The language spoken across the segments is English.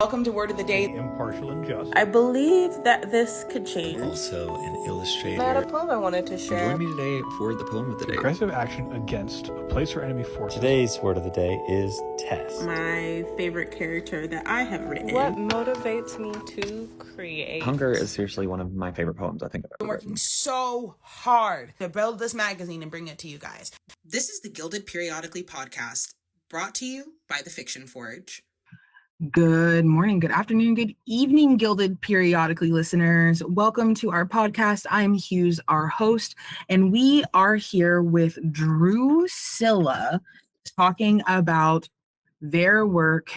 Welcome to Word of the Day. Impartial and just. I believe that this could change. Also an illustrator. I had a poem I wanted to share. Join me today for the poem of the day. Aggressive action against a place or enemy force. Today's word of the day is test. My favorite character that I have written. What motivates me to create? Hunger is seriously one of my favorite poems I think I've Been ever working written. so hard to build this magazine and bring it to you guys. This is the Guilded Periodically Podcast, brought to you by the Fiction Forge. Good morning, good afternoon, good evening, Guilded Periodically listeners. Welcome to our podcast. I'm Hues, our host, and we are here with Drusilla talking about their work,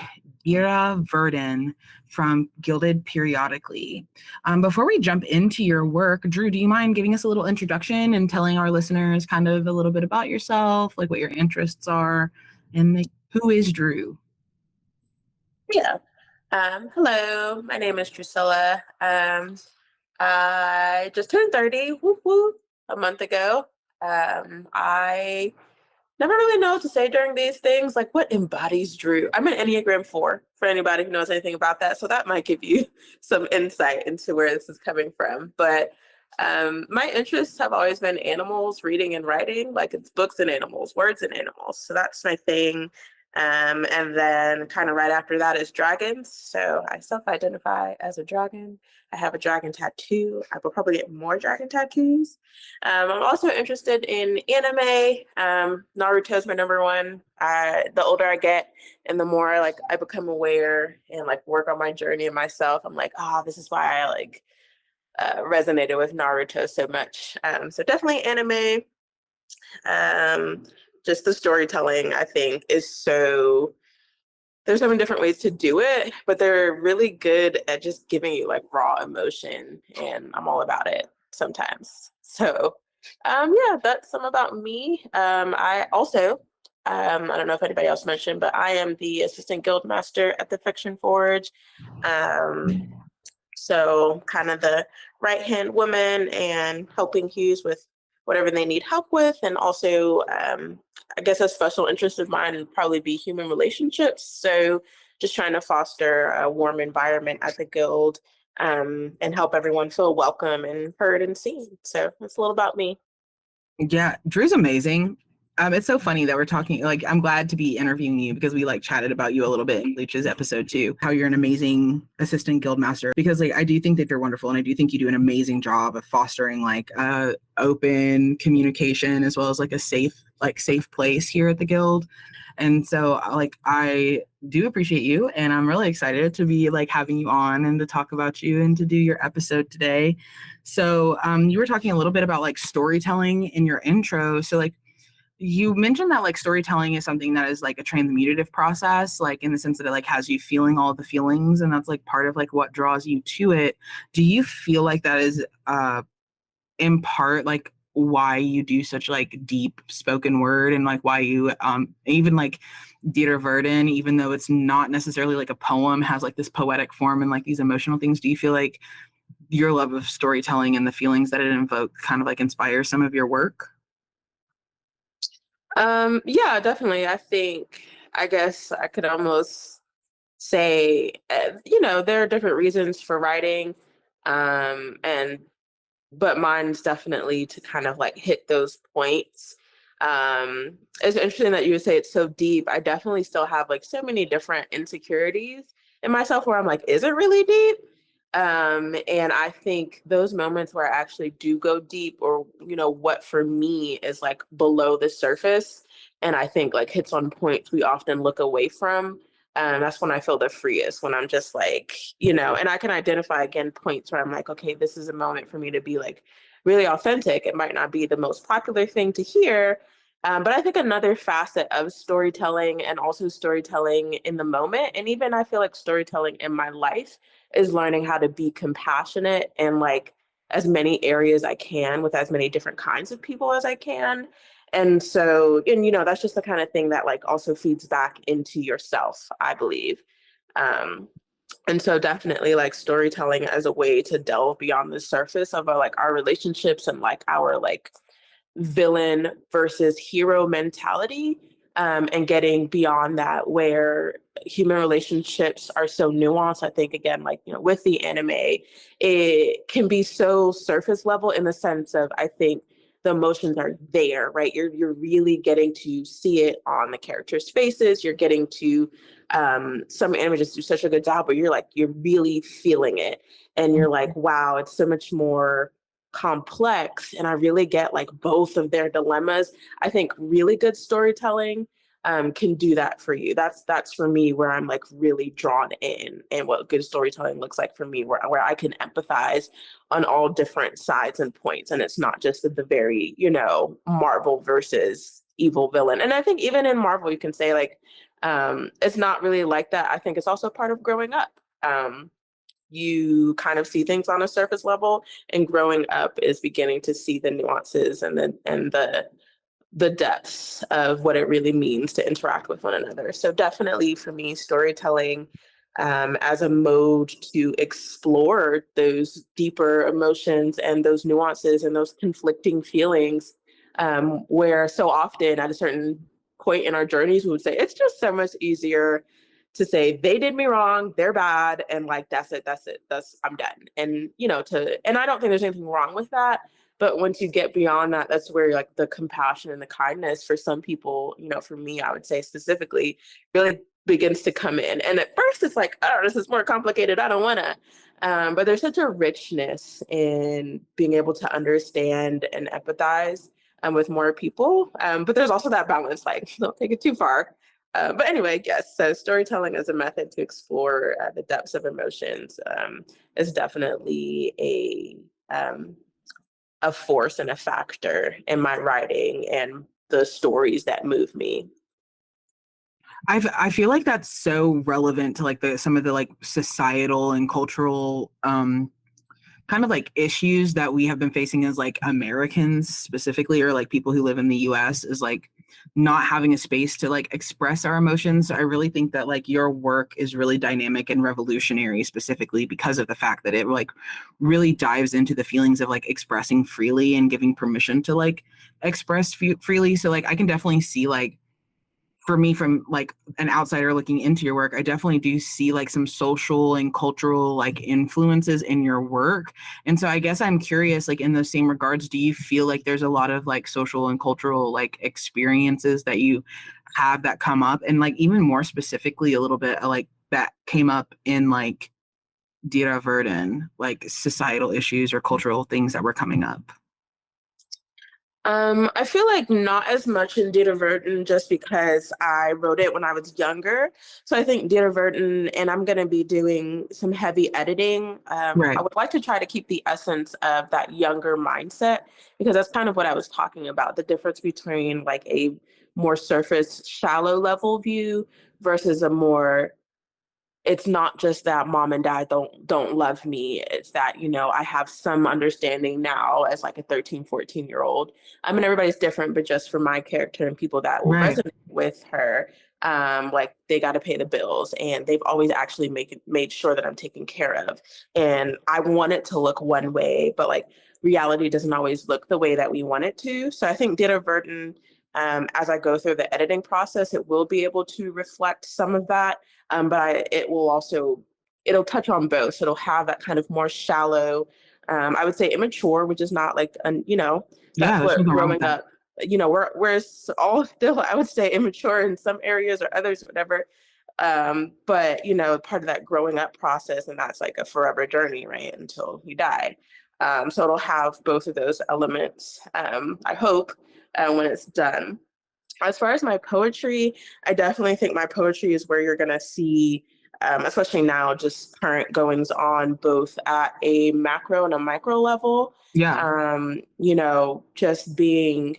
Dyr Verden, from Guilded Periodically. Before we jump into your work, Drew, do you mind giving us a little introduction and telling our listeners kind of a little bit about yourself, like what your interests are, and who is Drew? Yeah. Hello, my name is Drusilla. I just turned 30, whoop whoop, a month ago. I never really know what to say during these things, like what embodies Drew. I'm an Enneagram 4, for anybody who knows anything about that, so that might give you some insight into where this is coming from. But my interests have always been animals, reading and writing, like it's books and animals, words and animals. So that's my thing. And then kind of right after that is dragons. So I self-identify as a dragon. I have a dragon tattoo. I will probably get more dragon tattoos. I'm also interested in anime. Naruto is my number one. The older I get and the more I become aware and work on my journey and myself, I'm like, this is why I resonated with Naruto so much. So definitely anime. Just the storytelling, I think, is so, there's so many different ways to do it, but they're really good at just giving you raw emotion, and I'm all about it sometimes. So, that's some about me. I also, I don't know if anybody else mentioned, but I am the assistant guild master at the Fiction Forge. So kind of the right-hand woman and helping Hues with whatever they need help with. And also, I guess a special interest of mine would probably be human relationships. So just trying to foster a warm environment at the guild and help everyone feel welcome and heard and seen. So that's a little about me. Yeah, Drew's amazing. It's so funny that we're talking, I'm glad to be interviewing you because we chatted about you a little bit in Leach's episode too, how you're an amazing assistant guild master, because I do think that you're wonderful. And I do think you do an amazing job of fostering open communication as well as a safe place here at the guild. And so I do appreciate you, and I'm really excited to be having you on and to talk about you and to do your episode today. So you were talking a little bit about storytelling in your intro. So you mentioned that storytelling is something that is a transmutative process, in the sense that it has you feeling all the feelings, and that's part of what draws you to it. Do you feel that is in part why you do such deep spoken word, and why you even Dyr Verden, even though it's not necessarily a poem, has this poetic form and these emotional things? Do you feel your love of storytelling and the feelings that it invokes kind of inspires some of your work? Yeah, definitely. I guess I could almost say, there are different reasons for writing, but mine's definitely to kind of hit those points. It's interesting that you would say it's so deep. I definitely still have so many different insecurities in myself where I'm is it really deep? And I think those moments where I actually do go deep, or, what for me is below the surface, and I think hits on points we often look away from. That's when I feel the freest, when I'm just and I can identify again points where I'm okay, this is a moment for me to be really authentic. It might not be the most popular thing to hear, but I think another facet of storytelling, and also storytelling in the moment, and even I feel storytelling in my life, is learning how to be compassionate in as many areas I can with as many different kinds of people as I can. And so, and that's just the kind of thing that also feeds back into yourself, I believe. And so definitely storytelling as a way to delve beyond the surface of our relationships and our villain versus hero mentality. and getting beyond that, where human relationships are so nuanced. I think, again, like, with the anime, it can be so surface level in the sense of, I think the emotions are there, right? You're really getting to see it on the characters' faces. You're getting to, some anime just do such a good job where you're really feeling it, and you're like, wow, it's so much more complex. And I really get like both of their dilemmas. I think really good storytelling can do that for you. That's for me where I'm like really drawn in, and what good storytelling looks like for me, where I can empathize on all different sides and points, and it's not just the very Marvel versus evil villain. And I think even in Marvel you can say like it's not really like that. I think it's also part of growing up. You kind of see things on a surface level, and growing up is beginning to see the nuances and the depths of what it really means to interact with one another. So definitely for me, storytelling as a mode to explore those deeper emotions and those nuances and those conflicting feelings, where so often at a certain point in our journeys we would say it's just so much easier to say they did me wrong, they're bad, and like that's it, I'm done. And and I don't think there's anything wrong with that, but once you get beyond that, that's where like the compassion and the kindness for some people, for me, I would say specifically, really begins to come in. And at first it's like, oh, this is more complicated, I don't want to, but there's such a richness in being able to understand and empathize with more people, but there's also that balance, like don't take it too far. But anyway, yes, so storytelling as a method to explore the depths of emotions is definitely a force and a factor in my writing and the stories that move me. I feel like that's so relevant to like some of the like societal and cultural kind of like issues that we have been facing as like Americans specifically, or like people who live in the US, is like not having a space to like express our emotions. So I really think that like your work is really dynamic and revolutionary, specifically because of the fact that it like really dives into the feelings of like expressing freely and giving permission to like express freely. So like I can definitely see like, for me, from like an outsider looking into your work, I definitely do see like some social and cultural like influences in your work. And so I guess I'm curious, like in those same regards, do you feel like there's a lot of like social and cultural like experiences that you have that come up? And like even more specifically, a little bit like that came up in like Dyr Verden, like societal issues or cultural things that were coming up? I feel like not as much in Dyr Verden, just because I wrote it when I was younger. So I think Dyr Verden, and I'm going to be doing some heavy editing. Right. I would like to try to keep the essence of that younger mindset, because that's kind of what I was talking about, the difference between like a more surface, shallow level view versus a more, it's not just that mom and dad don't love me. It's that, I have some understanding now as like a 13, 14-year-old. I mean, everybody's different, but just for my character and people that will Right. resonate with her, like they got to pay the bills, and they've always actually made sure that I'm taken care of. And I want it to look one way, but like reality doesn't always look the way that we want it to. So I think Dyr Verden, as I go through the editing process, it will be able to reflect some of that. But it'll touch on both. So it'll have that kind of more shallow, I would say immature, which is not like, that's Yeah, there's what nothing wrong with growing that. up, we're all still, I would say, immature in some areas or others, whatever. But, part of that growing up process, and that's like a forever journey, right? Until you die. So it'll have both of those elements, I hope, when it's done. As far as my poetry, I definitely think my poetry is where you're going to see, especially now, just current goings on, both at a macro and a micro level. Yeah. Just being,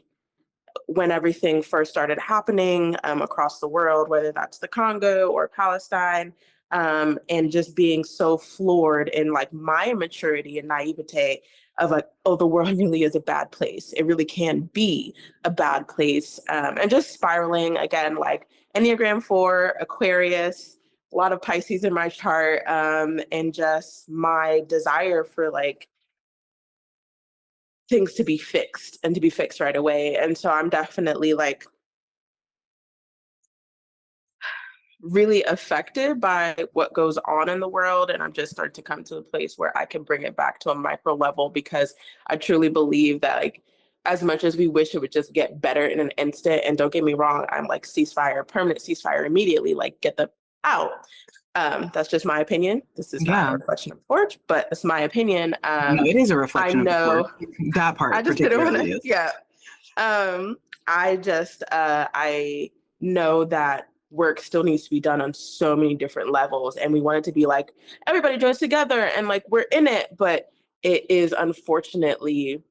when everything first started happening across the world, whether that's the Congo or Palestine, and just being so floored in like my immaturity and naivete of like, oh, the world really is a bad place. It really can be a bad place. And just spiraling again, like Enneagram 4, Aquarius, a lot of Pisces in my chart, and just my desire for like things to be fixed and to be fixed right away. And so I'm definitely like really affected by what goes on in the world, and I'm just starting to come to a place where I can bring it back to a micro level, because I truly believe that, like, as much as we wish it would just get better in an instant, and don't get me wrong, I'm like ceasefire, permanent ceasefire immediately, like get them out. That's just my opinion. This is not a reflection of the Forge, but it's my opinion. No, it is a reflection I know, of the Forge. That part I just didn't want particularly to, is. yeah. I know that work still needs to be done on so many different levels, and we want it to be like everybody joins together and like we're in it, but it is unfortunately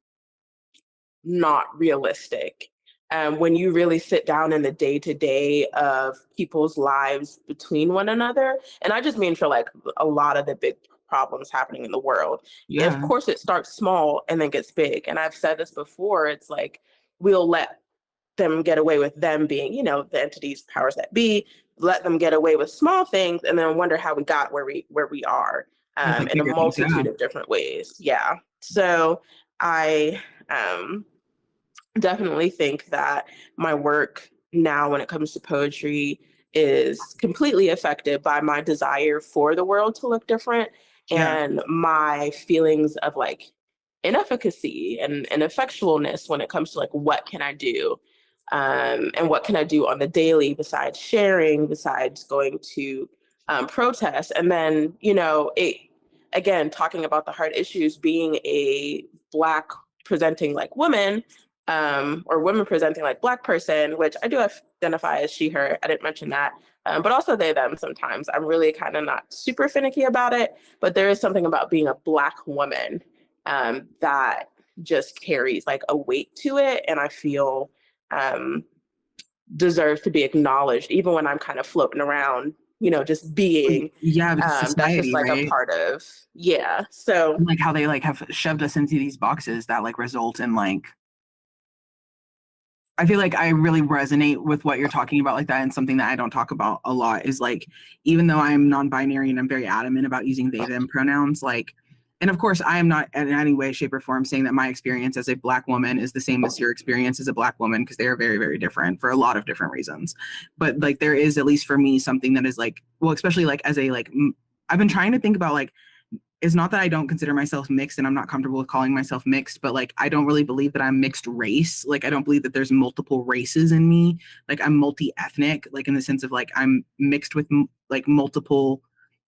not realistic. When you really sit down in the day-to-day of people's lives between one another, and I just mean for like a lot of the big problems happening in the world. Yeah. Of course, it starts small and then gets big. And I've said this before, it's like we'll let them get away with them being, you know, the entities, powers that be, let them get away with small things and then wonder how we got where we are Like in a bigger things, multitude yeah. of different ways. Yeah. So I definitely think that my work now when it comes to poetry is completely affected by my desire for the world to look different Yeah. and my feelings of like inefficacy and ineffectualness when it comes to like what can I do, and what can I do on the daily besides sharing, besides going to protest. And then, you know, it again, talking about the hard issues, being a Black presenting like woman, or women presenting like Black person, which I do identify as she, her. I didn't mention that. But also they, them sometimes. I'm really kind of not super finicky about it, but there is something about being a Black woman that just carries like a weight to it. And I feel deserves to be acknowledged, even when I'm kind of floating around, you know, just being. Yeah, because society, that's just like right? a part of, yeah. So And, like how they like have shoved us into these boxes that like result in like, I feel like I really resonate with what you're talking about like that, and something that I don't talk about a lot is like, even though I'm non-binary and I'm very adamant about using they, them pronouns, like, and of course I am not in any way, shape, or form saying that my experience as a Black woman is the same as your experience as a Black woman, because they are very, very different for a lot of different reasons. But like there is, at least for me, something that is like, well, especially like as a like, I've been trying to think about like, it's not that I don't consider myself mixed and I'm not comfortable with calling myself mixed, but like I don't really believe that I'm mixed race. Like I don't believe that there's multiple races in me. Like I'm multi-ethnic, like in the sense of like I'm mixed with like multiple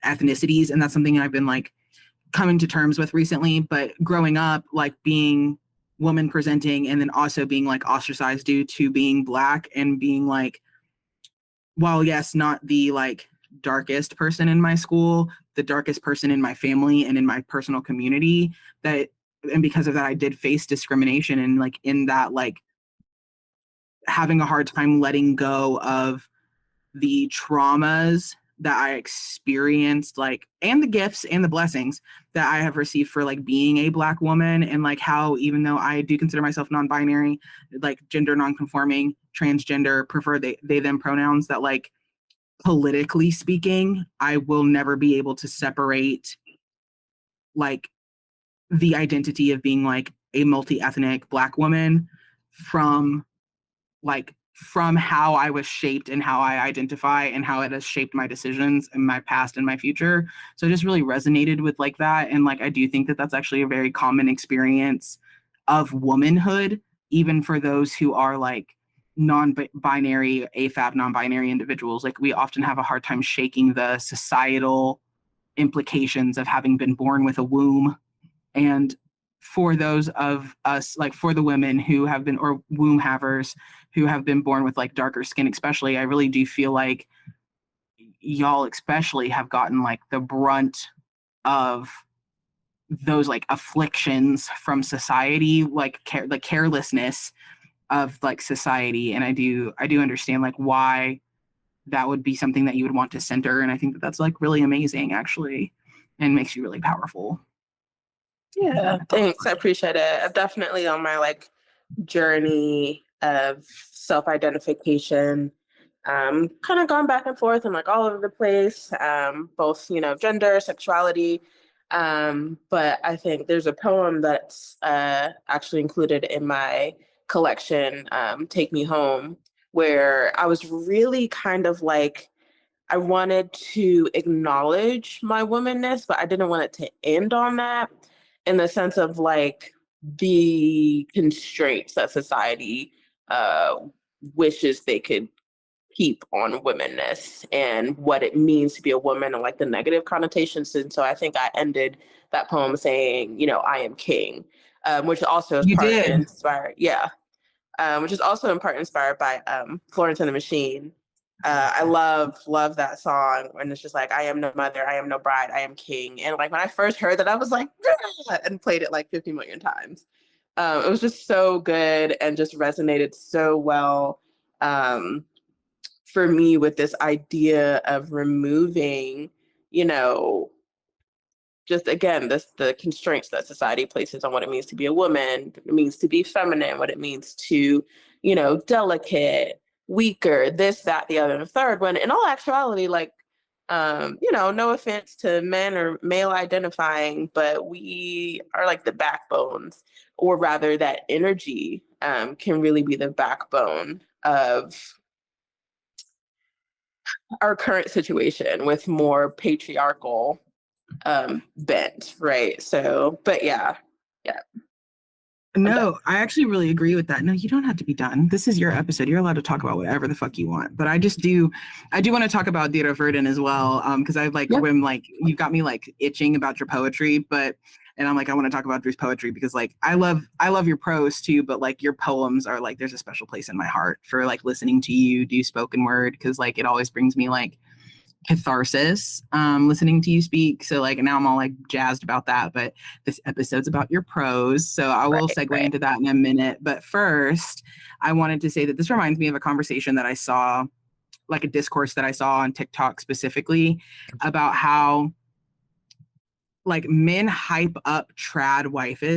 ethnicities, and that's something I've been like coming to terms with recently. But growing up, like being woman presenting and then also being like ostracized due to being Black and being like, while yes, not the like darkest person in my school, the darkest person in my family and in my personal community, that, and because of that I did face discrimination, and like in that like having a hard time letting go of the traumas that I experienced, like, and the gifts and the blessings that I have received for like being a Black woman, and like how, even though I do consider myself non-binary, like gender non-conforming, transgender, prefer they, them pronouns, that like politically speaking, I will never be able to separate like the identity of being like a multi-ethnic Black woman from how I was shaped and how I identify and how it has shaped my decisions in my past and my future. So I just really resonated with like that. And like, I do think that that's actually a very common experience of womanhood, even for those who are like non-binary, AFAB non-binary individuals. Like we often have a hard time shaking the societal implications of having been born with a womb. And for those of us, like for the women who have been, or womb havers who have been born with like darker skin especially, I really do feel like y'all especially have gotten like the brunt of those like afflictions from society, like the carelessness of like society. And I do understand like why that would be something that you would want to center. And I think that that's like really amazing actually, and makes you really powerful. yeah, thanks. I appreciate it. I'm definitely on my like journey of self-identification. Kind of gone back and forth and like all over the place, both, you know, gender, sexuality. But I think there's a poem that's actually included in my collection, Take Me Home, where I was really kind of like I wanted to acknowledge my womanness, but I didn't want it to end on that, in the sense of like the constraints that society wishes they could keep on womanness and what it means to be a woman and like the negative connotations. And so I think I ended that poem saying, you know, I am king, which also is You part did. inspired. Yeah. Which is also in part inspired by Florence and the Machine. I love that song, and it's just like, I am no mother, I am no bride, I am king. And like when I first heard that, I was like, "Yeah," and played it like 50 million times. It was just so good and just resonated so well for me with this idea of removing, you know, just again, the constraints that society places on what it means to be a woman, what it means to be feminine, what it means to, you know, delicate, weaker, this, that, the other, and the third. When in all actuality, like, you know, no offense to men or male identifying, but we are like the backbones, or rather, that energy can really be the backbone of our current situation with more patriarchal bent, right? So, but yeah. No, I actually really agree with that. No, you don't have to be done. This is your episode. You're allowed to talk about whatever the fuck you want. But I do want to talk about Dyr Verden as well. Because I like when like you got me like itching about your poetry, and I'm like, I want to talk about Drew's poetry because like I love your prose too, but like your poems are like, there's a special place in my heart for like listening to you do spoken word, because like it always brings me like catharsis listening to you speak. So like now I'm all like jazzed about that, but this episode's about your prose, so I will segue into that in a minute. But first I wanted to say that this reminds me of a conversation that I saw, like a discourse that I saw on TikTok specifically, about how like men hype up trad wives,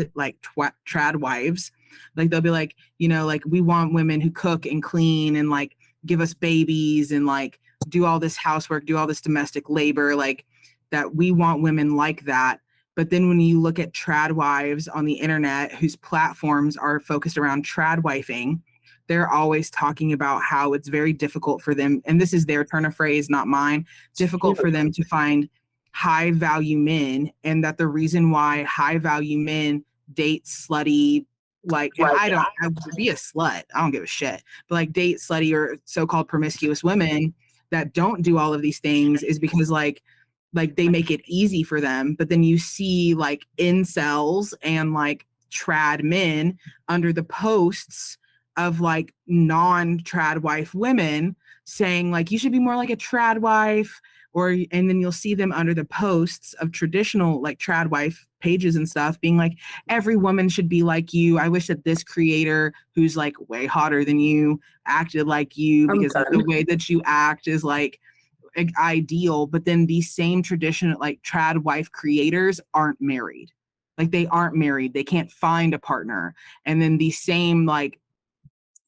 like they'll be like, you know, like we want women who cook and clean and like give us babies and like do all this housework, do all this domestic labor, like that we want women like that. But then when you look at trad wives on the internet whose platforms are focused around trad wifing, they're always talking about how it's very difficult for them, and this is their turn of phrase, not mine, difficult for them to find high value men, and that the reason why high value men date slutty, like, and I would be a slut, I don't give a shit, but like date slutty or so-called promiscuous women that don't do all of these things is because like they make it easy for them. But then you see like incels and like trad men under the posts of like non-trad wife women saying like, you should be more like a trad wife, and then you'll see them under the posts of traditional like trad wife pages and stuff being like, every woman should be like you. I wish that this creator who's like way hotter than you acted like you, because the way that you act is like ideal. But then these same traditional like trad wife creators aren't married. Like they aren't married. They can't find a partner. And then these same like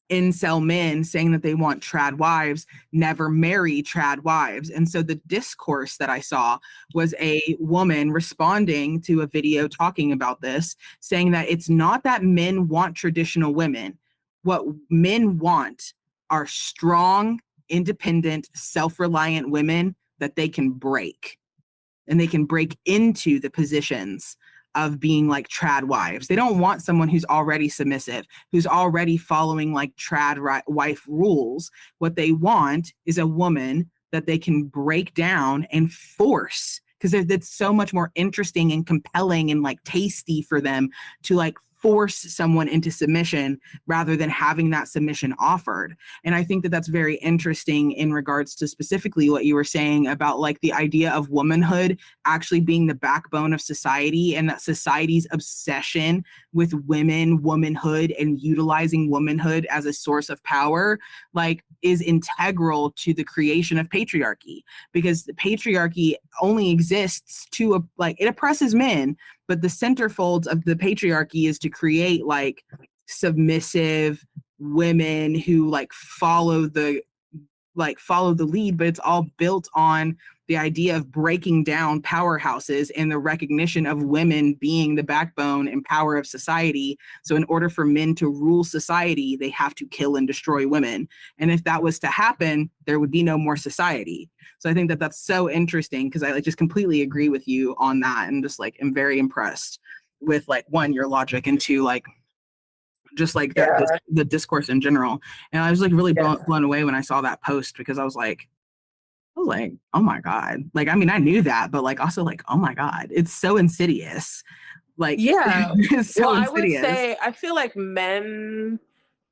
incel men saying that they want trad wives never marry trad wives. And so the discourse that I saw was a woman responding to a video talking about this, saying that it's not that men want traditional women. What men want are strong, independent, self-reliant women that they can break, and they can break into the positions of being like trad wives. They don't want someone who's already submissive, who's already following like trad wife rules. What they want is a woman that they can break down and force, because that's so much more interesting and compelling and like tasty for them to like force someone into submission rather than having that submission offered. And I think that that's very interesting in regards to specifically what you were saying about like the idea of womanhood actually being the backbone of society, and that society's obsession with womanhood and utilizing womanhood as a source of power like is integral to the creation of patriarchy, because the patriarchy only exists to like, it oppresses men, but the centerfolds of the patriarchy is to create like submissive women who like follow the like follow the lead, but it's all built on the idea of breaking down powerhouses and the recognition of women being the backbone and power of society. So in order for men to rule society, they have to kill and destroy women. And if that was to happen, there would be no more society. So I think that that's so interesting, because I like just completely agree with you on that, and just like am very impressed with like, one, your logic, and two, like just like the discourse in general. And I was like really blown away when I saw that post, because I was like, oh my God. Like, I mean, I knew that, but like also like, oh my God, it's so insidious. Like, it's so insidious. I would say, I feel like men,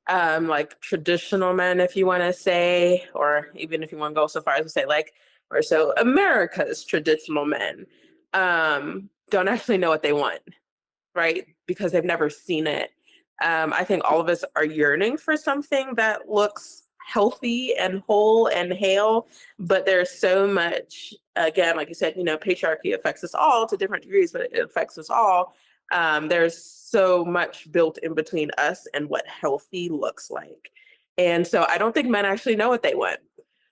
like traditional men, if you want to say, or even if you want to go so far as to say like, or so America's traditional men, don't actually know what they want, right? Because they've never seen it. I think all of us are yearning for something that looks healthy and whole and hale, but there's so much, again, like you said, patriarchy affects us all to different degrees, but it affects us all. There's so much built in between us and what healthy looks like. And so I don't think men actually know what they want.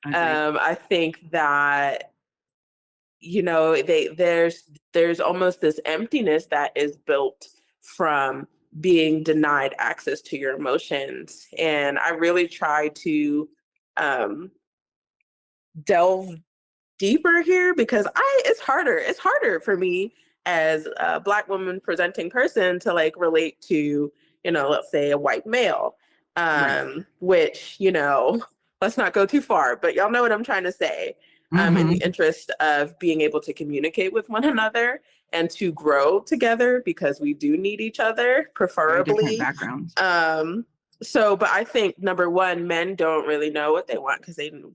I think that, there's almost this emptiness that is built from being denied access to your emotions. And I really try to delve deeper here, because it's harder for me as a Black woman presenting person to like relate to, let's say a white male, which, let's not go too far, but y'all know what I'm trying to say. In the interest of being able to communicate with one another and to grow together, because we do need each other, preferably. Backgrounds. But I think number one, men don't really know what they want, because you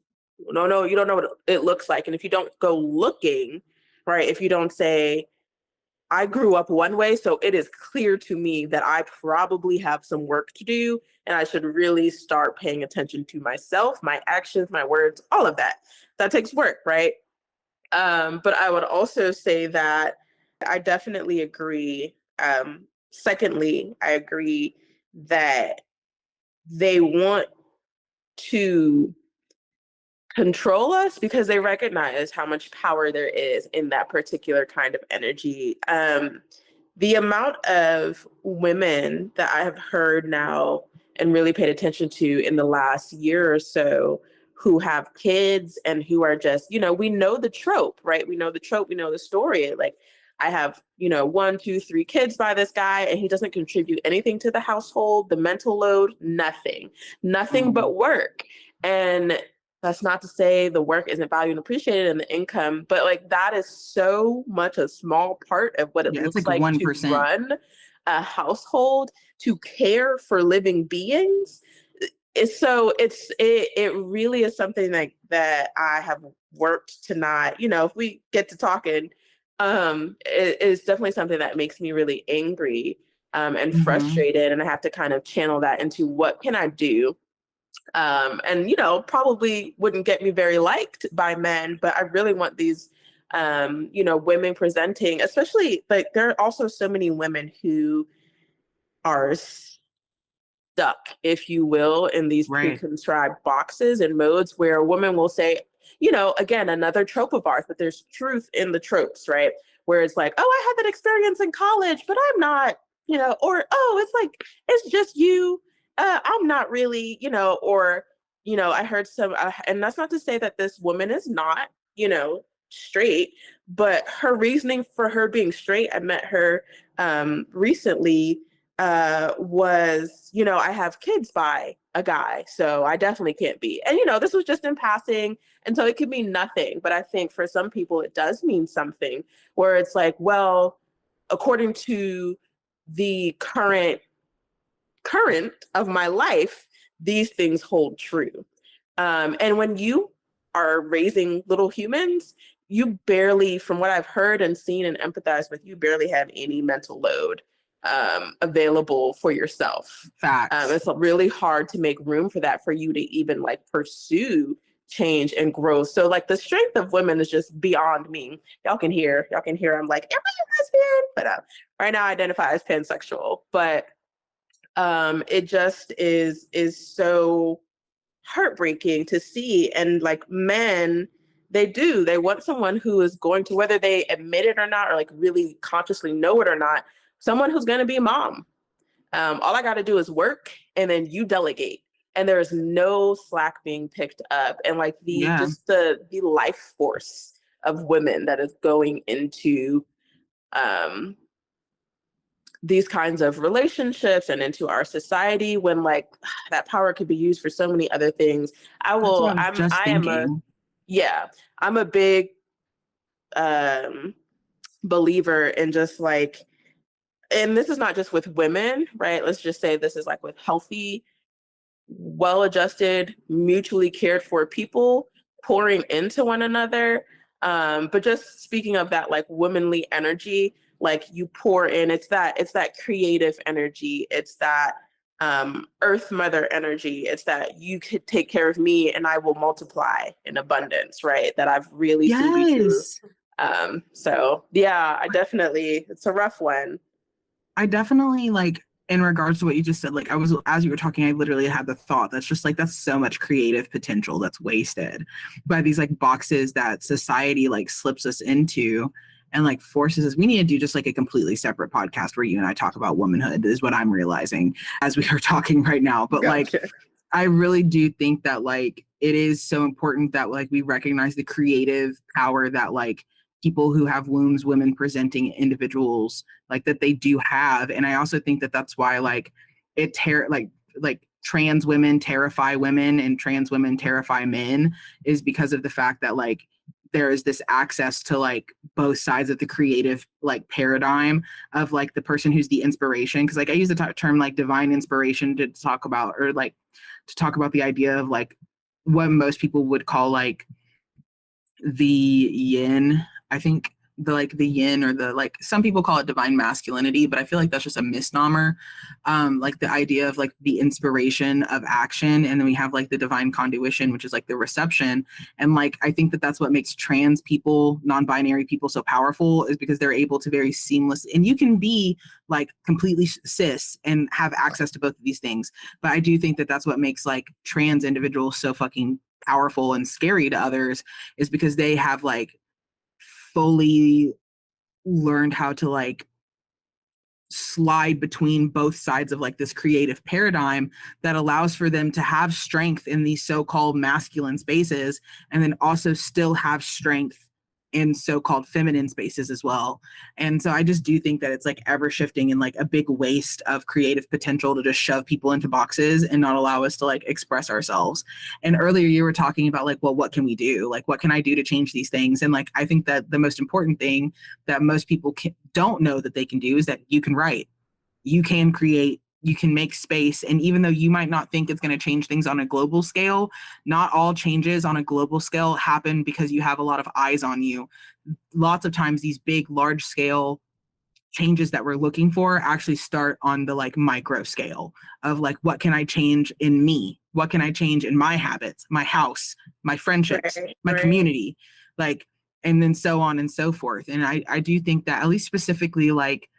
don't know what it looks like. And if you don't go looking, right, if you don't say, I grew up one way, so it is clear to me that I probably have some work to do, and I should really start paying attention to myself, my actions, my words, all of that. That takes work, right? But I would also say that I definitely agree. Secondly, I agree that they want to control us because they recognize how much power there is in that particular kind of energy. The amount of women that I have heard now and really paid attention to in the last year or so who have kids and who are just, we know the trope, right? We know the trope, we know the story. Like, I have, 1, 2, 3 kids by this guy, and he doesn't contribute anything to the household, the mental load, nothing but work. And that's not to say the work isn't valued and appreciated and the income, but like that is so much a small part of what it looks like 1%. To run a household, to care for living beings. It really is something that I have worked to not, if we get to talking, it is definitely something that makes me really angry and frustrated. And I have to kind of channel that into what can I do? And, probably wouldn't get me very liked by men, but I really want these, women presenting, especially like there are also so many women who are stuck, if you will, in these pre-conscribed boxes and modes where a woman will say, again, another trope of ours, but there's truth in the tropes, right? Where it's like, oh, I had that experience in college, but I'm not, or, oh, it's like, it's just you. I'm not really, or, I heard some, and that's not to say that this woman is not, straight, but her reasoning for her being straight, I met her recently, was, I have kids by a guy, so I definitely can't be. And, this was just in passing. And so it could mean nothing. But I think for some people, it does mean something, where it's like, well, according to the current of my life, these things hold true. And when you are raising little humans, you barely, from what I've heard and seen and empathized with, you barely have any mental load available for yourself. Facts. It's really hard to make room for that, for you to even like pursue change and growth. So like the strength of women is just beyond me. Y'all can hear I'm like, am I a lesbian? But right now I identify as pansexual. But it just is so heartbreaking to see. And like men, they want someone who is going to, whether they admit it or not, or like really consciously know it or not, someone who's going to be a mom. All I got to do is work, and then you delegate, and there is no slack being picked up. And like just the life force of women that is going into these kinds of relationships and into our society, when like that power could be used for so many other things. I'm a big believer in just like, and this is not just with women, right? Let's just say this is like with healthy, well-adjusted, mutually cared for people pouring into one another. But just speaking of that like womanly energy, like you pour in, it's that creative energy. It's that earth mother energy. It's that you could take care of me and I will multiply in abundance, right? That I've really seen be true. So yeah, it's a rough one. I definitely, like, in regards to what you just said, like, as you were talking, I literally had the thought that's just like, that's so much creative potential that's wasted by these like boxes that society like slips us into and like forces us. We need to do just like a completely separate podcast where you and I talk about womanhood, is what I'm realizing as we are talking right now. But Gotcha. Like, I really do think that like it is so important that like we recognize the creative power that like people who have wombs, women presenting individuals, like that they do have. And I also think that that's why like like trans women terrify women and trans women terrify men, is because of the fact that like there is this access to like both sides of the creative like paradigm of like the person who's the inspiration. Because like I use the term like divine inspiration to talk about, or like to talk about the idea of like what most people would call like the yin. I think the yin, or the like, some people call it divine masculinity, but I feel like that's just a misnomer. Like the idea of like the inspiration of action, and then we have like the divine conduition, which is like the reception. And like I think that that's what makes trans people, non-binary people so powerful, is because they're able to very seamless, and you can be like completely cis and have access to both of these things. But I do think that that's what makes like trans individuals so fucking powerful and scary to others, is because they have like fully learned how to like slide between both sides of like this creative paradigm that allows for them to have strength in these so-called masculine spaces, and then also still have strength in so-called feminine spaces as well. And so I just do think that it's like ever shifting and like a big waste of creative potential to just shove people into boxes and not allow us to like express ourselves. And earlier you were talking about like, well, what can we do? Like, what can I do to change these things? And like, I think that the most important thing that most people don't know that they can do is that you can write, you can create, you can make space. And even though you might not think it's going to change things on a global scale, not all changes on a global scale happen because you have a lot of eyes on you. Lots of times these big, large scale changes that we're looking for actually start on the like micro scale of like, what can I change in me? What can I change in my habits, my house, my friendships, my community, like, and then so on and so forth. And I do think that, at least specifically like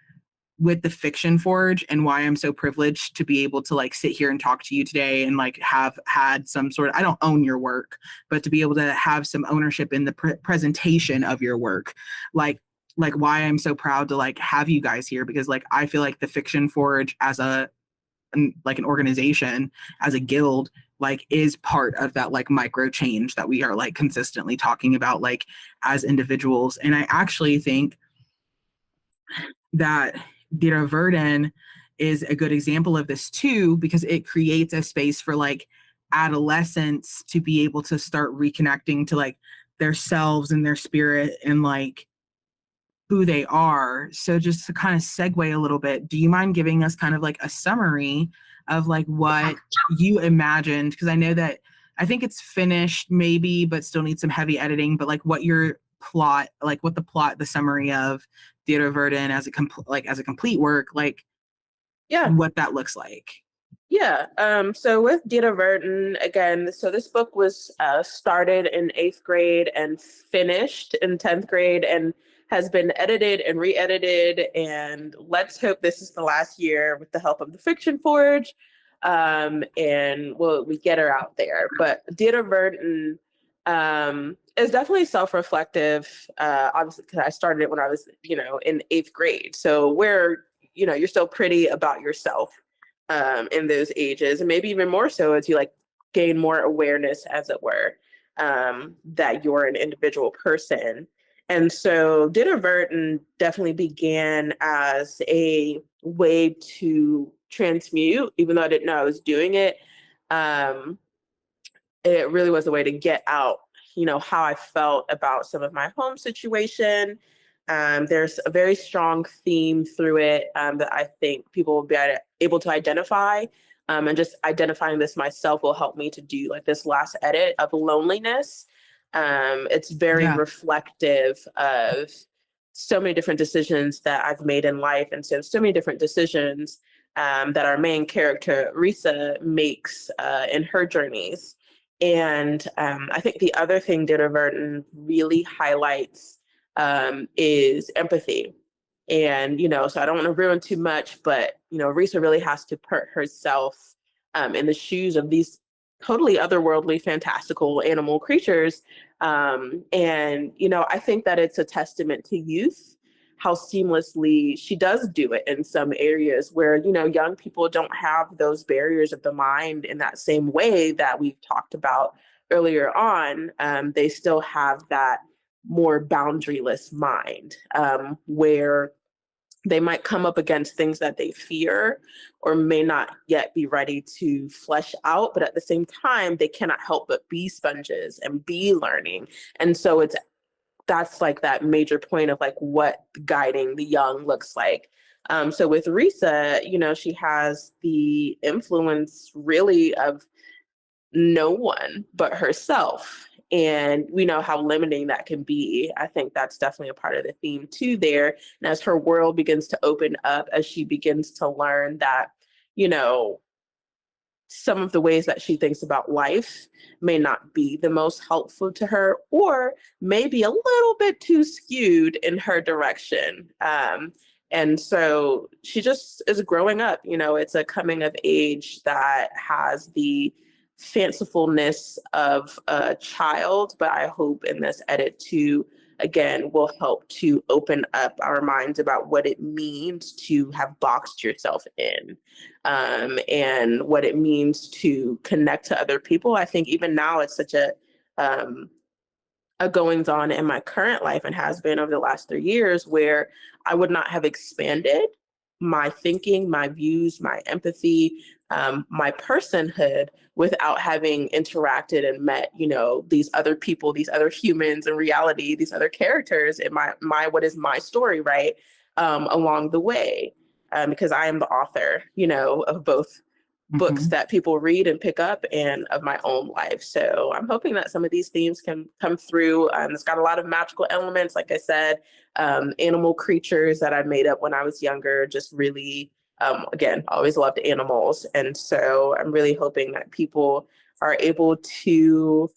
with the Fiction Forge, and why I'm so privileged to be able to like sit here and talk to you today and like have had some sort of, I don't own your work, but to be able to have some ownership in the presentation of your work, like why I'm so proud to like have you guys here, because like I feel like the Fiction Forge as an organization, as a guild, like is part of that like micro change that we are like consistently talking about like as individuals. And I actually think that Dyr Verden is a good example of this too, because it creates a space for like adolescents to be able to start reconnecting to like their selves and their spirit and like who they are. So just to kind of segue a little bit, do you mind giving us kind of like a summary of like what you imagined? Because I know that I think it's finished maybe, but still needs some heavy editing, but like what your plot, like what the summary of Dyr Verden as a complete work, like what that looks like. So with Dyr Verden, again, so this book was started in 8th grade and finished in 10th grade and has been edited and re-edited, and let's hope this is the last year with the help of the Fiction Forge. and we get her out there. But Dyr Verden is definitely self-reflective, obviously, because I started it when I was, in 8th grade. So where, you're still pretty about yourself in those ages, and maybe even more so as you gain more awareness, as it were, that you're an individual person. And so Dyr Verden definitely began as a way to transmute, even though I didn't know I was doing it. It really was a way to get out, how I felt about some of my home situation. There's a very strong theme through it that I think people will be able to identify. And just identifying this myself will help me to do this last edit of loneliness. It's very reflective of so many different decisions that I've made in life. And so many different decisions that our main character, Risa, makes in her journeys. And I think the other thing Dyr Verden really highlights is empathy. And, so I don't want to ruin too much, but, Risa really has to put herself in the shoes of these totally otherworldly, fantastical animal creatures. And, I think that it's a testament to youth, how seamlessly she does do it in some areas where, young people don't have those barriers of the mind in that same way that we've talked about earlier on. They still have that more boundaryless mind where they might come up against things that they fear or may not yet be ready to flesh out, but at the same time, they cannot help but be sponges and be learning. And so that's that major point of what guiding the young looks like. So with Risa, she has the influence really of no one but herself. And we know how limiting that can be. I think that's definitely a part of the theme too there. And as her world begins to open up, as she begins to learn that, some of the ways that she thinks about life may not be the most helpful to her, or maybe a little bit too skewed in her direction. And so she just is growing up. It's a coming of age that has the fancifulness of a child, but I hope in this edit too, again, will help to open up our minds about what it means to have boxed yourself in, and what it means to connect to other people. I think even now it's such a goings on in my current life, and has been over the last 3 years, where I would not have expanded my thinking, my views, my empathy, my personhood without having interacted and met, these other people, these other humans in reality, these other characters in my what is my story, right? Along the way, because I am the author, of both books that people read and pick up, and of my own life. So I'm hoping that some of these themes can come through. It's got a lot of magical elements, like I said, animal creatures that I made up when I was younger, just really, again, always loved animals. And so I'm really hoping that people are able to,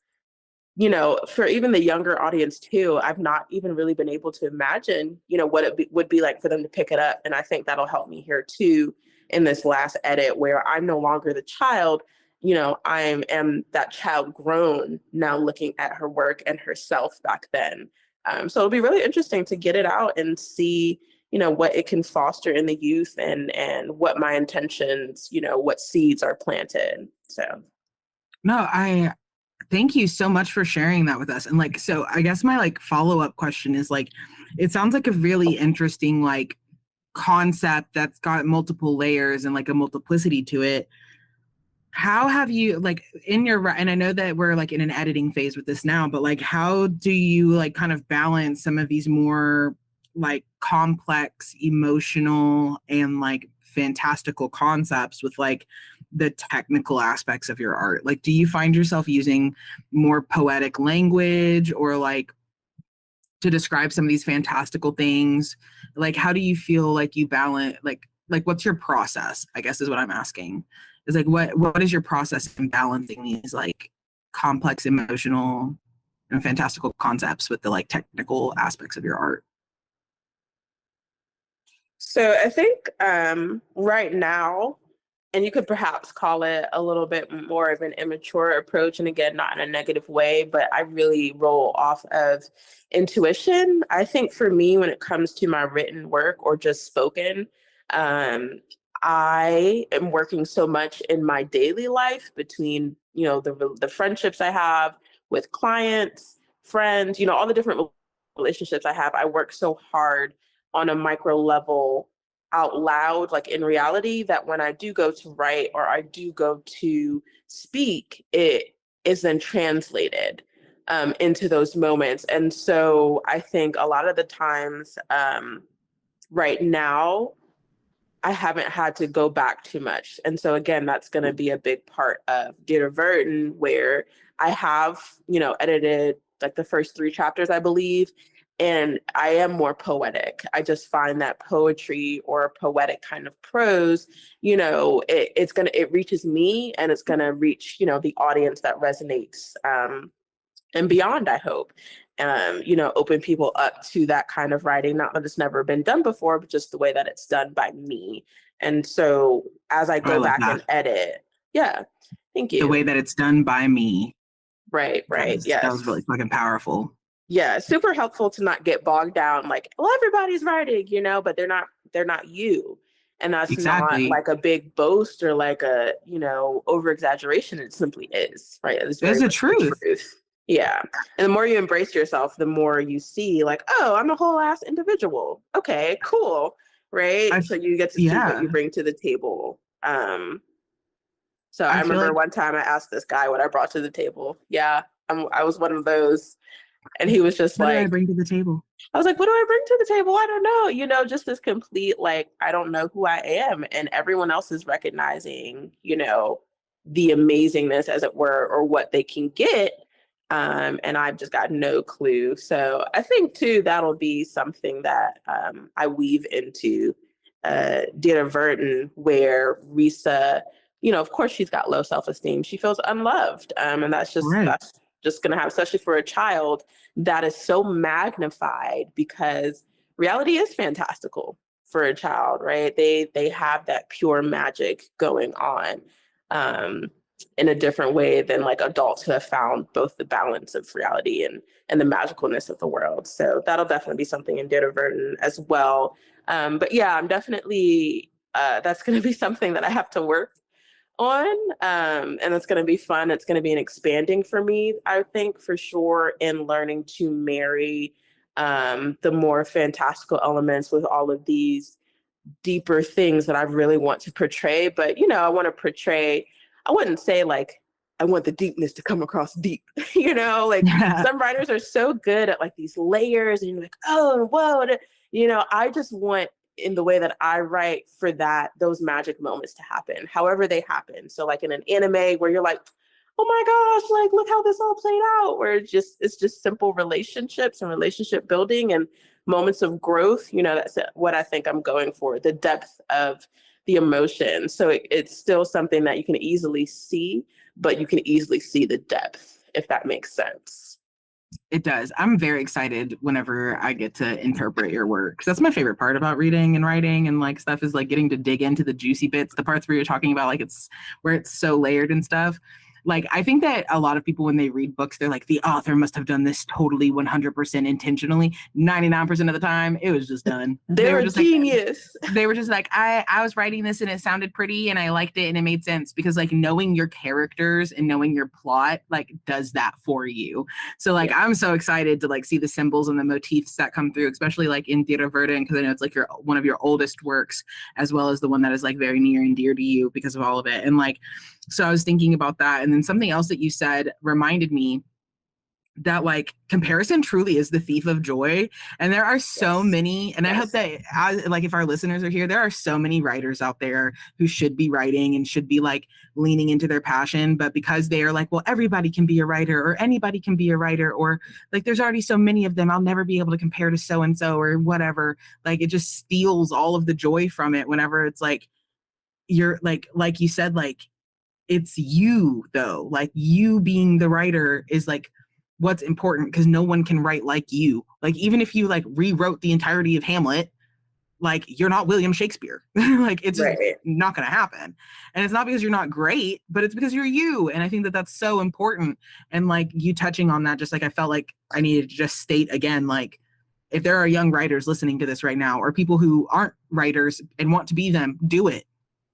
for even the younger audience too, I've not even really been able to imagine, what it would be like for them to pick it up. And I think that'll help me here too, in this last edit, where I'm no longer the child, I am that child grown now, looking at her work and herself back then. So it'll be really interesting to get it out and see, what it can foster in the youth, and what my intentions, what seeds are planted. So. No, I thank you so much for sharing that with us. And so I guess my follow-up question is it sounds like a really interesting concept that's got multiple layers and a multiplicity to it. How have you in your, and I know that we're in an editing phase with this now, but how do you kind of balance some of these more complex, emotional, and fantastical concepts with the technical aspects of your art? Do you find yourself using more poetic language, or to describe some of these fantastical things? How do you feel you balance, what's your process, I guess is what I'm asking, is what is your process in balancing these complex, emotional, and fantastical concepts with the technical aspects of your art? So I think right now and you could perhaps call it a little bit more of an immature approach. And again, not in a negative way, but I really roll off of intuition. I think for me, when it comes to my written work or just spoken, I am working so much in my daily life between, the friendships I have with clients, friends, all the different relationships I have. I work so hard on a micro level out loud, like in reality, that when I do go to write or I do go to speak, it is then translated into those moments. And so I think a lot of the times right now, I haven't had to go back too much. And so again, that's going to be a big part of Dyr Verden, where I have, edited like the first 3 chapters, I believe. And I am more poetic. I just find that poetry or poetic kind of prose, it reaches me, and it's going to reach, the audience that resonates and beyond, I hope. Open people up to that kind of writing, not that it's never been done before, but just the way that it's done by me. And so as I go back and edit, thank you. The way that it's done by me. Right. Yes. That was really fucking powerful. Yeah, super helpful to not get bogged down like, well, everybody's writing, but they're not you. And that's exactly. not like a big boast or like a, over exaggeration. It simply is, right? It's the truth. Yeah. And the more you embrace yourself, the more you see like, oh, I'm a whole ass individual. Okay, cool. Right. So you get to see what you bring to the table. So I remember one time I asked this guy what I brought to the table. Yeah. I was one of those. And he was just what like, do I bring to the table? I was like, what do I bring to the table? I don't know. Just this complete, like, I don't know who I am. And everyone else is recognizing, the amazingness, as it were, or what they can get. And I've just got no clue. So I think, too, that'll be something that I weave into Dyr Verden, where Risa, of course, she's got low self-esteem. She feels unloved. And that's just going to happen, especially for a child, that is so magnified because reality is fantastical for a child, right? They have that pure magic going on in a different way than like adults who have found both the balance of reality and the magicalness of the world. So that'll definitely be something in Dyr Verden as well. But yeah, I'm definitely, that's going to be something that I have to work on, and it's going to be fun. It's going to be an expanding for me, I think, for sure, in learning to marry the more fantastical elements with all of these deeper things that I really want to portray. But I want to portray, I wouldn't say like I want the deepness to come across deep, some writers are so good at like these layers and you're like, oh, whoa, I just want, in the way that I write, for those magic moments to happen, however they happen. So like in an anime where you're like, oh my gosh, like look how this all played out, where it's just simple relationships and relationship building and moments of growth. That's what I think I'm going for, the depth of the emotion. So it's still something that you can easily see, but you can easily see the depth, if that makes sense. It does. I'm very excited whenever I get to interpret your work. 'Cause that's my favorite part about reading and writing and like stuff, is like getting to dig into the juicy bits, the parts where you're talking about like it's where it's so layered and stuff. Like, I think that a lot of people, when they read books, they're like, the author must have done this totally 100% intentionally. 99% of the time, it was just done. They were just genius. They were just like, I was writing this and it sounded pretty and I liked it and it made sense, because like knowing your characters and knowing your plot like does that for you. So like, I'm so excited to like see the symbols and the motifs that come through, especially like in Dyr Verden, because I know it's like one of your oldest works, as well as the one that is like very near and dear to you because of all of it. And like, so I was thinking about that. And then something else that you said reminded me that like comparison truly is the thief of joy. And there are so many, and I hope that like if our listeners are here, there are so many writers out there who should be writing and should be like leaning into their passion, but because they are like, well, everybody can be a writer or anybody can be a writer, or like there's already so many of them, I'll never be able to compare to so-and-so or whatever. Like it just steals all of the joy from it whenever it's like, you're like you said, like, it's you though, like you being the writer is like what's important, because no one can write like you. Like even if you like rewrote the entirety of Hamlet, like you're not William Shakespeare. Like it's just Right. not going to happen. And it's not because you're not great, but it's because you're you. And I think that that's so important. And like you touching on that, just like I felt like I needed to just state again, like if there are young writers listening to this right now, or people who aren't writers and want to be them, do it.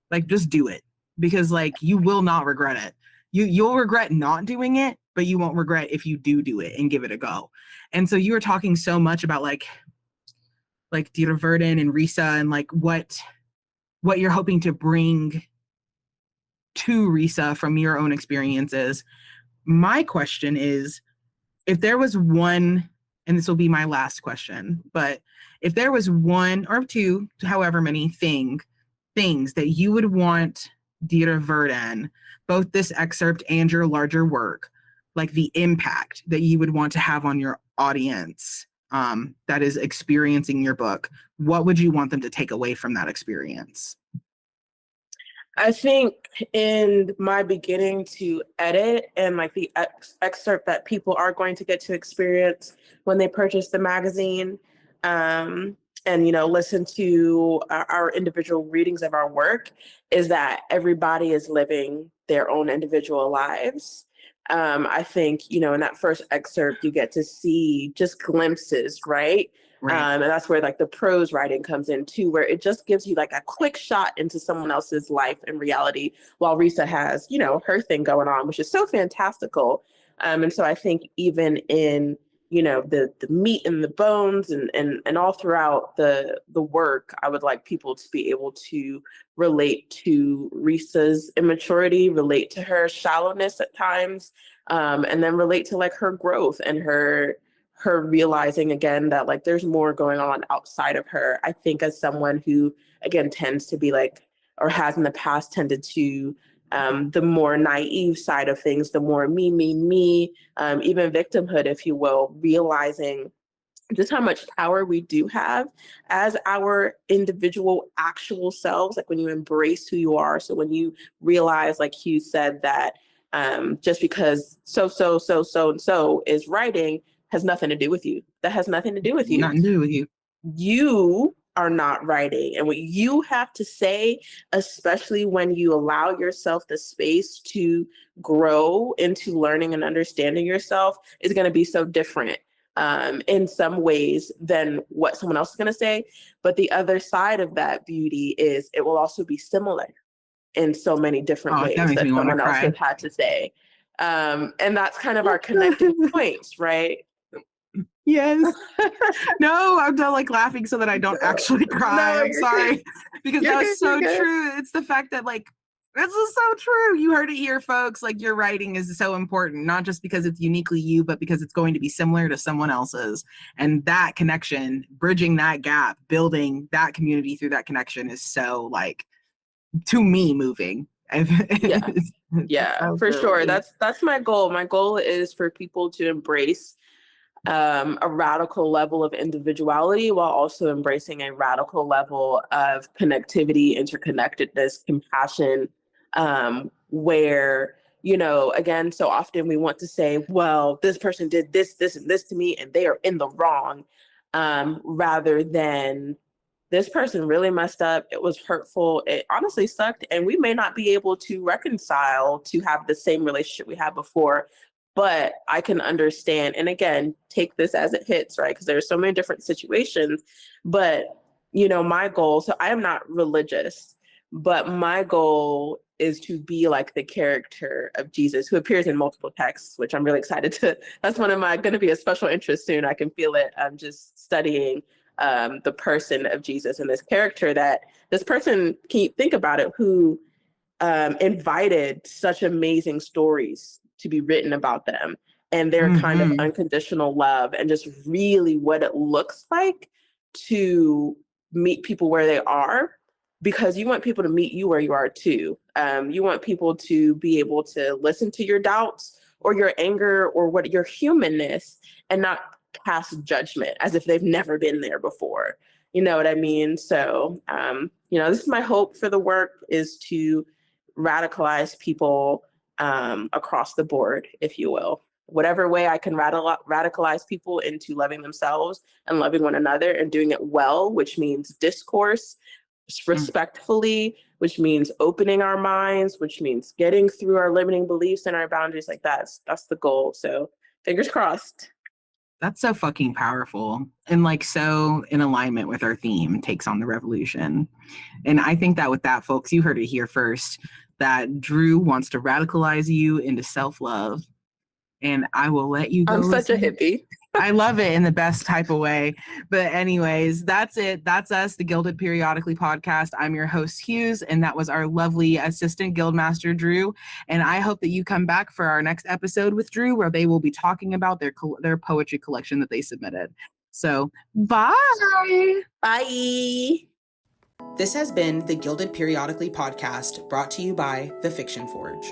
Like just do it, because like you will not regret it. You'll regret not doing it, but you won't regret if you do it and give it a go. And so you were talking so much about like Dyr Verden and Risa, and like what you're hoping to bring to Risa from your own experiences. My question is, if there was one, and this will be my last question, but if there was one or two, however many things that you would want Dyr Verden, both this excerpt and your larger work, like the impact that you would want to have on your audience that is experiencing your book, what would you want them to take away from that experience? I think in my beginning to edit and like the excerpt that people are going to get to experience when they purchase the magazine, and listen to our individual readings of our work, is that everybody is living their own individual lives. I think, in that first excerpt, you get to see just glimpses, right? And that's where like the prose writing comes in too, where it just gives you like a quick shot into someone else's life and reality, while Risa has, her thing going on, which is so fantastical. And so I think even in, the meat and the bones and all throughout the work, I would like people to be able to relate to Risa's immaturity, relate to her shallowness at times, and then relate to like her growth and her realizing again that like there's more going on outside of her. I think as someone who again tends to be like, or has in the past tended to the more naive side of things, the more me, even victimhood, if you will, realizing just how much power we do have as our individual actual selves, like when you embrace who you are. So when you realize, like Hugh said, that just because so is writing has nothing to do with you. That has nothing to do with you. Nothing to do with you. You are not writing. And what you have to say, especially when you allow yourself the space to grow into learning and understanding yourself, is going to be so different in some ways than what someone else is going to say. But the other side of that beauty is it will also be similar in so many different ways that someone else has had to say. And that's kind of our connecting points, right? Yes. No, I'm done like laughing so that I don't actually cry. No, I'm sorry. Because that was so true. It's the fact that like, this is so true. You heard it here, folks. Like your writing is so important, not just because it's uniquely you, but because it's going to be similar to someone else's. And that connection, bridging that gap, building that community through that connection is so like, to me, moving. Yeah, for sure. That's my goal. My goal is for people to embrace a radical level of individuality while also embracing a radical level of connectivity, interconnectedness, compassion, where, again, so often we want to say, well, this person did this, and this to me, and they are in the wrong, rather than this person really messed up. It was hurtful. It honestly sucked. And we may not be able to reconcile to have the same relationship we had before, but I can understand. And again, take this as it hits, right? Because there are so many different situations. But, my goal, so I am not religious, but my goal is to be like the character of Jesus, who appears in multiple texts, which I'm really excited to. That's one of my going to be a special interest soon. I can feel it. I'm just studying the person of Jesus and this character that this person, can you think about it, who invited such amazing stories to be written about them and their kind of unconditional love and just really what it looks like to meet people where they are, because you want people to meet you where you are too. You want people to be able to listen to your doubts or your anger or what your humanness and not cast judgment as if they've never been there before. You know what I mean? So, this is my hope for the work, is to radicalize people across the board, if you will. whatever way I can radicalize people into loving themselves and loving one another and doing it well, which means discourse, respectfully, which means opening our minds, which means getting through our limiting beliefs and our boundaries. Like that's the goal. So fingers crossed. That's so fucking powerful and like so in alignment with our theme, Takes on the Revolution. And I think that with that, folks, you heard it here first, that Drew wants to radicalize you into self-love. And I will let you go. I'm such a hippie. I love it in the best type of way. But anyways, that's it. That's us, the Guilded Periodically Podcast. I'm your host, Hues, and that was our lovely assistant guildmaster, Drew. And I hope that you come back for our next episode with Drew, where they will be talking about their poetry collection that they submitted. So, bye. Bye. This has been the Guilded Periodically Podcast, brought to you by The Fiction Forge.